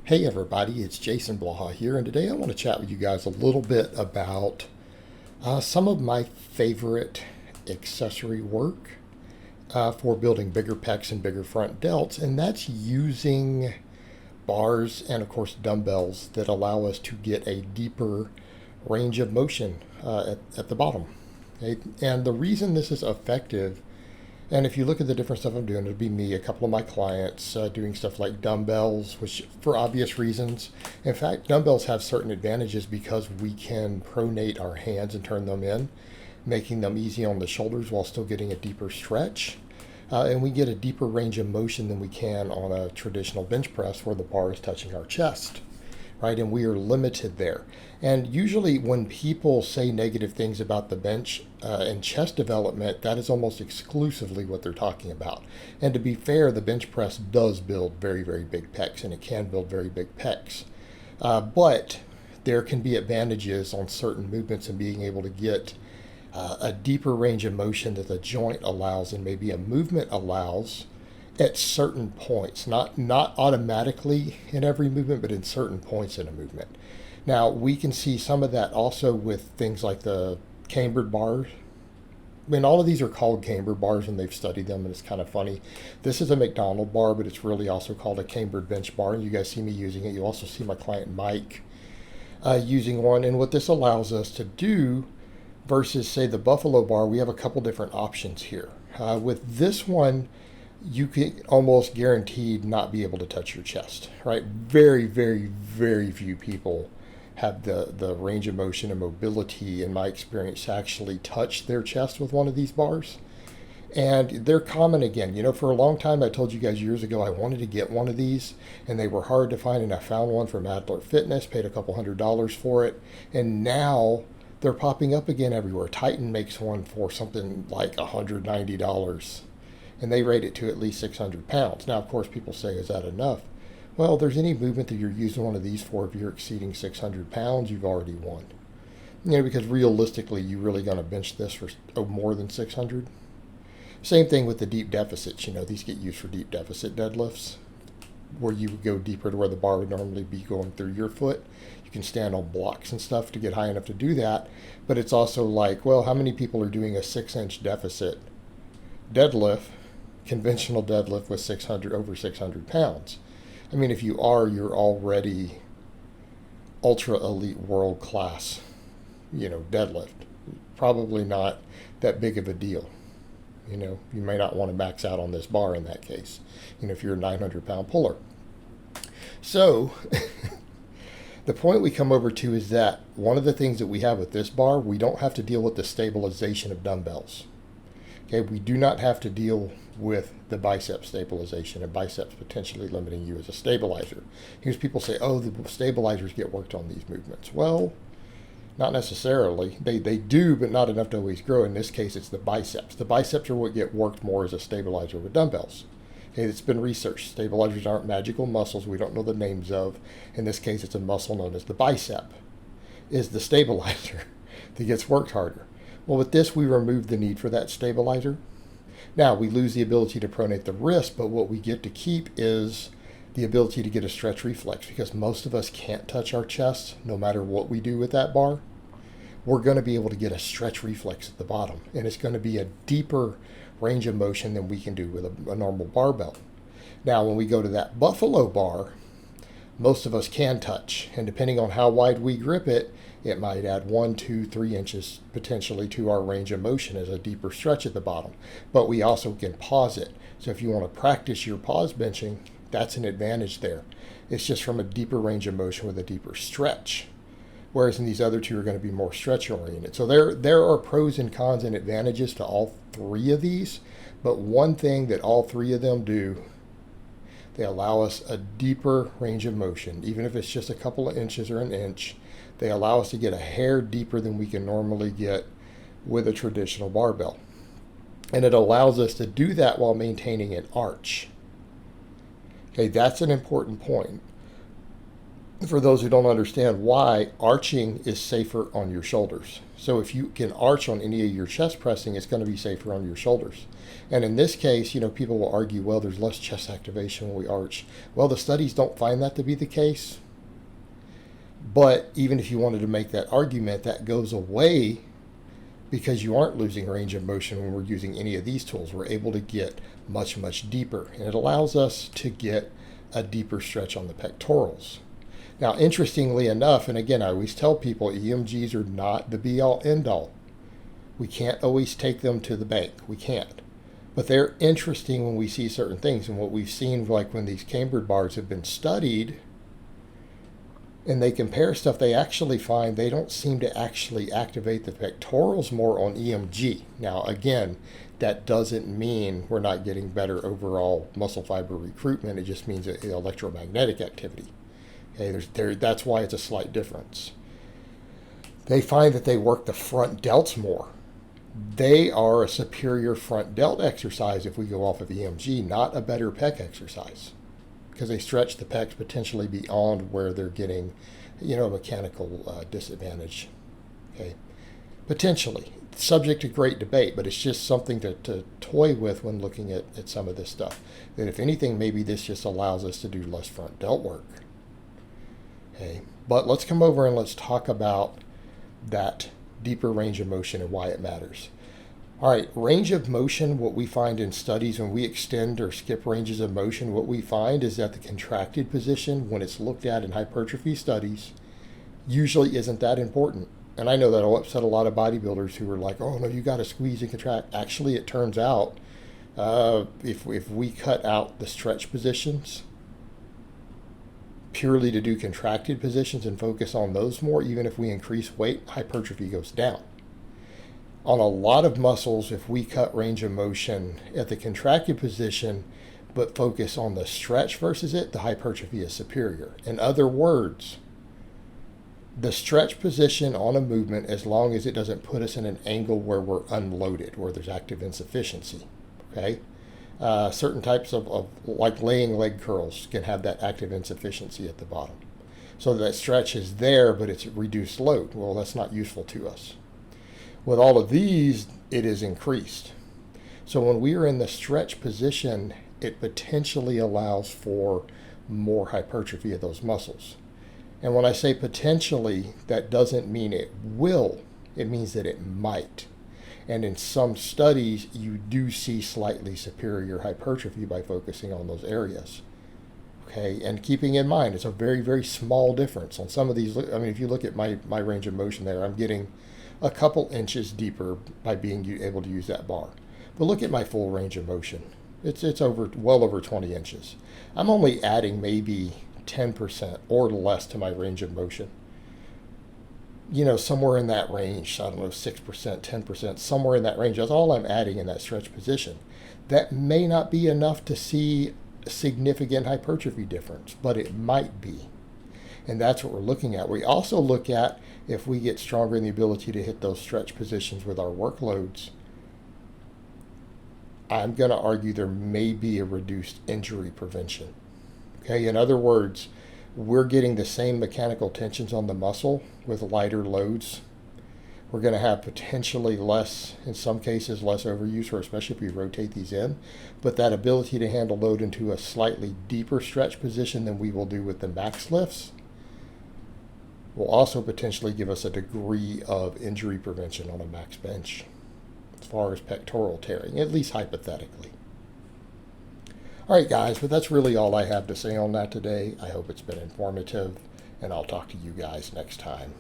Hey everybody, it's Jason Blaha here, and today I want to chat with you guys a little bit about some of my favorite accessory work for building bigger pecs and bigger front delts, and that's using bars and of course dumbbells that allow us to get a deeper range of motion at the bottom. Okay? And the reason this is effective, and if you look at the different stuff I'm doing, it'll be me, a couple of my clients doing stuff like dumbbells, which for obvious reasons. In fact, dumbbells have certain advantages because we can pronate our hands and turn them in, making them easy on the shoulders while still getting a deeper stretch. And we get a deeper range of motion than we can on a traditional bench press where the bar is touching our chest, right? And we are limited there. And usually when people say negative things about the bench and chest development, that is almost exclusively what they're talking about. And to be fair, the bench press does build very, very big pecs, and it can build very big pecs. But there can be advantages on certain movements and being able to get a deeper range of motion that the joint allows and maybe a movement allows at certain points, not automatically in every movement, but in certain points in a movement. Now, we can see some of that also with things like the cambered bars. I mean, all of these are called cambered bars, and they've studied them, and it's kind of funny. This is a McDonald bar, but it's really also called a cambered bench bar, and you guys see me using it. You also see my client Mike using one, and what this allows us to do versus, say, the Buffalo bar, we have a couple different options here. With this one, you can almost guaranteed not be able to touch your chest, right? Very, very, very few people have the range of motion and mobility, in my experience, to actually touch their chest with one of these bars. And they're common again. You know, for a long time, I told you guys years ago I wanted to get one of these, and they were hard to find, and I found one from Adler Fitness, paid a couple $100s for it, and now they're popping up again everywhere. Titan makes one for something like $190, and they rate it to at least 600 pounds. Now, of course, people say, is that enough? Well, if there's any movement that you're using one of these for, if you're exceeding 600 pounds, you've already won. You know, because realistically, you're really going to bench this for more than 600. Same thing with the deep deficits. You know, these get used for deep deficit deadlifts, where you would go deeper to where the bar would normally be going through your foot. You can stand on blocks and stuff to get high enough to do that. But it's also like, well, how many people are doing a 6-inch deficit deadlift, conventional deadlift with over 600 pounds? I mean, if you are, you're already ultra elite world class, deadlift. Probably not that big of a deal. You know, you may not want to max out on this bar in that case, if you're a 900-pound puller. So the point we come over to is that one of the things that we have with this bar, we don't have to deal with the stabilization of dumbbells. Okay, we do not have to deal with the bicep stabilization and biceps potentially limiting you as a stabilizer. Here's people say, oh, the stabilizers get worked on these movements. Well, not necessarily. They do, but not enough to always grow. In this case, it's the biceps. The biceps are what get worked more as a stabilizer with dumbbells. Okay, it's been researched. Stabilizers aren't magical muscles we don't know the names of. In this case, it's a muscle known as the bicep, is the stabilizer that gets worked harder. Well, with this, we remove the need for that stabilizer. Now, we lose the ability to pronate the wrist, but what we get to keep is the ability to get a stretch reflex, because most of us can't touch our chest no matter what we do with that bar. We're going to be able to get a stretch reflex at the bottom, and it's going to be a deeper range of motion than we can do with a normal barbell. Now, when we go to that Buffalo bar, most of us can touch, and depending on how wide we grip it, it might add 1, 2, 3 inches potentially to our range of motion as a deeper stretch at the bottom. But we also can pause it. So if you want to practice your pause benching, that's an advantage there. It's just from a deeper range of motion with a deeper stretch. Whereas in these other two are going to be more stretch oriented. So there are pros and cons and advantages to all three of these. But one thing that all three of them do, they allow us a deeper range of motion. Even if it's just a couple of inches or an inch, they allow us to get a hair deeper than we can normally get with a traditional barbell. And it allows us to do that while maintaining an arch. Okay, that's an important point. for those who don't understand why, arching is safer on your shoulders. So if you can arch on any of your chest pressing, it's going to be safer on your shoulders. And in this case, people will argue, well, there's less chest activation when we arch. Well, the studies don't find that to be the case. But even if you wanted to make that argument, that goes away because you aren't losing range of motion when we're using any of these tools. We're able to get much, much deeper. And it allows us to get a deeper stretch on the pectorals. Now, interestingly enough, and again, I always tell people EMGs are not the be-all, end-all. We can't always take them to the bank. We can't. But they're interesting when we see certain things. And what we've seen, like when these Cambered bars have been studied, and they compare stuff, they actually find they don't seem to actually activate the pectorals more on EMG. Now, again, that doesn't mean we're not getting better overall muscle fiber recruitment. It just means electromagnetic activity. Okay, that's why it's a slight difference. They find that they work the front delts more. They are a superior front delt exercise if we go off of EMG, not a better pec exercise, because they stretch the pecs potentially beyond where they're getting, a mechanical disadvantage. Okay, potentially subject to great debate, but it's just something to toy with when looking at some of this stuff. That if anything, maybe this just allows us to do less front delt work. Okay, but let's come over and let's talk about that deeper range of motion and why it matters. All right, range of motion, what we find in studies when we extend or skip ranges of motion, what we find is that the contracted position, when it's looked at in hypertrophy studies, usually isn't that important. And I know that'll upset a lot of bodybuilders who are like, oh no, you got to squeeze and contract. Actually, it turns out if we cut out the stretch positions purely to do contracted positions and focus on those more, even if we increase weight, hypertrophy goes down. On a lot of muscles, if we cut range of motion at the contracted position but focus on the stretch versus it, the hypertrophy is superior. In other words, the stretch position on a movement, as long as it doesn't put us in an angle where we're unloaded, where there's active insufficiency, okay? Certain types of like laying leg curls can have that active insufficiency at the bottom. So that stretch is there, but it's reduced load. Well, that's not useful to us. With all of these, it is increased. So when we are in the stretch position, it potentially allows for more hypertrophy of those muscles. And when I say potentially, that doesn't mean it will. It means that it might. And in some studies, you do see slightly superior hypertrophy by focusing on those areas. Okay, and keeping in mind, it's a very, very small difference. On some of these, if you look at my range of motion there, I'm getting a couple inches deeper by being able to use that bar. But look at my full range of motion. It's well over 20 inches. I'm only adding maybe 10% or less to my range of motion. Somewhere in that range, I don't know, 6%, 10%, somewhere in that range. That's all I'm adding in that stretch position. That may not be enough to see a significant hypertrophy difference, but it might be. And that's what we're looking at. We also look at if we get stronger in the ability to hit those stretch positions with our workloads. I'm going to argue there may be a reduced injury prevention. Okay, in other words, we're getting the same mechanical tensions on the muscle with lighter loads. We're going to have potentially less, in some cases, less overuse, or especially if we rotate these in. But that ability to handle load into a slightly deeper stretch position than we will do with the max lifts will also potentially give us a degree of injury prevention on a max bench as far as pectoral tearing, at least hypothetically. All right, guys, but that's really all I have to say on that today. I hope it's been informative, and I'll talk to you guys next time.